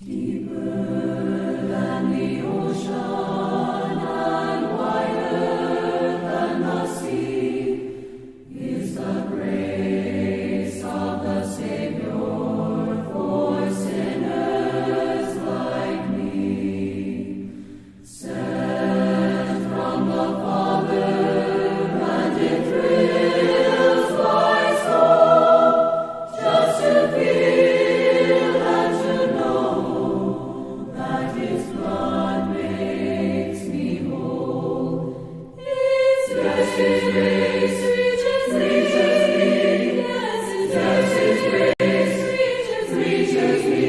Deeper than the ocean and wider than the sea is the grace of the Savior for sinners like me. Sent from the Father, and it thrills my soul just to feel and to know that His blood makes me whole. His grace reaches me, yes, His grace reaches me,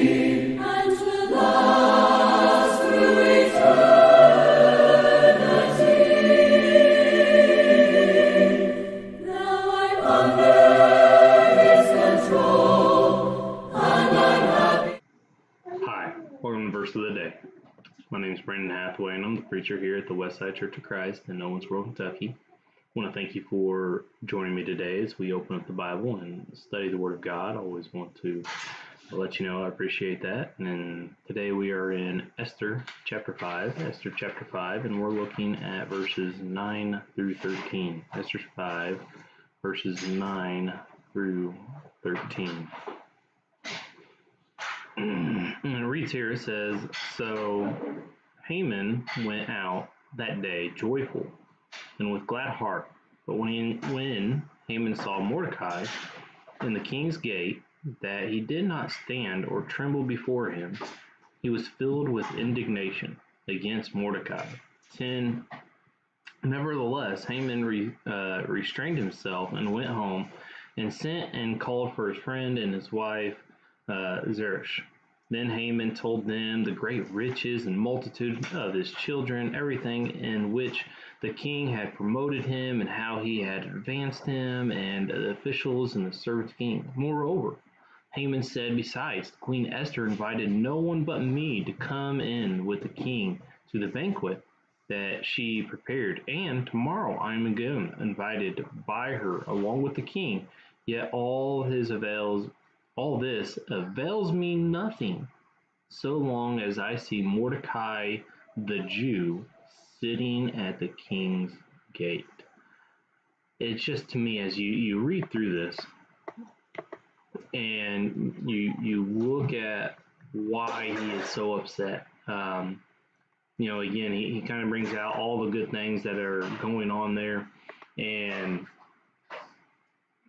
and will last through eternity. Now I'm under His control, and I'm happy. Hi, welcome to Verse of the Day. My name is Brandon Hathaway, and I'm the preacher here at the Westside Church of Christ in Owensboro, Kentucky. I want to thank you for joining me today as we open up the Bible and study the Word of God. I always want to let you know I appreciate that. And today we are in Esther chapter 5, and we're looking at verses 9 through 13. Esther 5, verses 9 through 13. And it reads here, it says, So Haman went out that day joyful and with glad heart. But when Haman saw Mordecai in the king's gate, that he did not stand or tremble before him, he was filled with indignation against Mordecai. 10. Nevertheless, Haman restrained himself and went home and sent and called for his friend and his wife Zeresh. Then Haman told them the great riches and multitude of his children, everything in which the king had promoted him, and how he had advanced him, and the officials and the servants of the king. Moreover, Haman said, Besides, Queen Esther invited no one but me to come in with the king to the banquet that she prepared, and tomorrow I am again invited by her along with the king. Yet all this avails me nothing, so long as I see Mordecai the Jew sitting at the king's gate. It's just, to me, as you read through this and you look at why he is so upset. Again, he kind of brings out all the good things that are going on there, and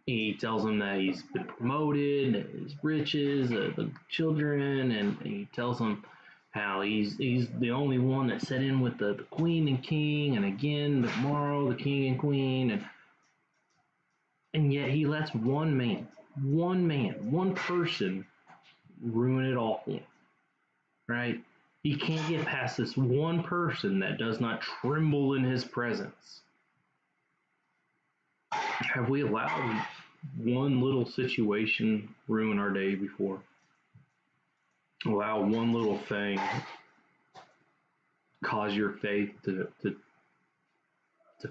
he tells him that he's been promoted, his riches, the children, and he tells him how he's the only one that sat in with the queen and king, and again tomorrow the king and queen, and yet he lets one person ruin it all for him, right? He can't get past this one person that does not tremble in his presence. Have we allowed one little situation ruin our day before? Allow one little thing cause your faith to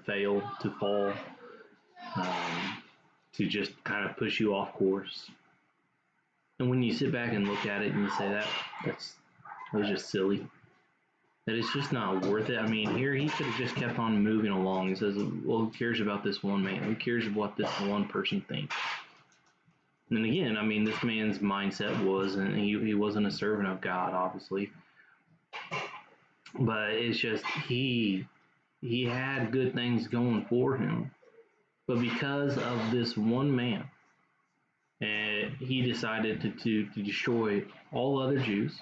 fail, to fall, to just kind of push you off course. And when you sit back and look at it and you say that was just silly, that it's just not worth it. I mean, here he could have just kept on moving along. He says, well, who cares about this one man? Who cares what this one person thinks? And again, I mean, this man's mindset was, and he wasn't a servant of God, obviously. But it's just, he had good things going for him. But because of this one man, he decided to destroy all other Jews.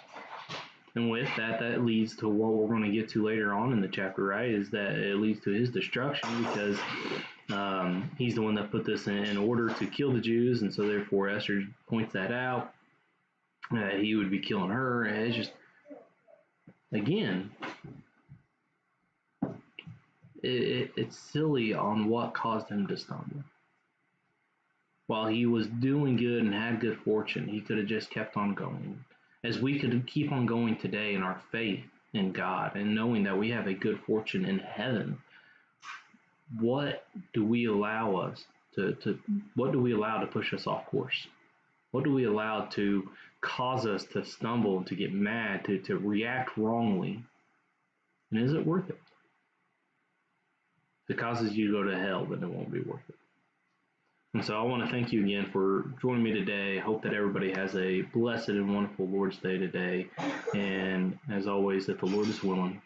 And with that leads to what we're going to get to later on in the chapter, right? Is that it leads to his destruction, because he's the one that put this in order to kill the Jews, and so therefore Esther points that out. He would be killing her. And it's just, again, it's silly on what caused him to stumble. While he was doing good and had good fortune, he could have just kept on going. As we could keep on going today in our faith in God and knowing that we have a good fortune in heaven, what do we allow to push us off course? What do we allow to cause us to stumble, to get mad, to react wrongly? And is it worth it? If it causes you to go to hell, then it won't be worth it. And so I want to thank you again for joining me today. I hope that everybody has a blessed and wonderful Lord's Day today. And as always, that the Lord is willing,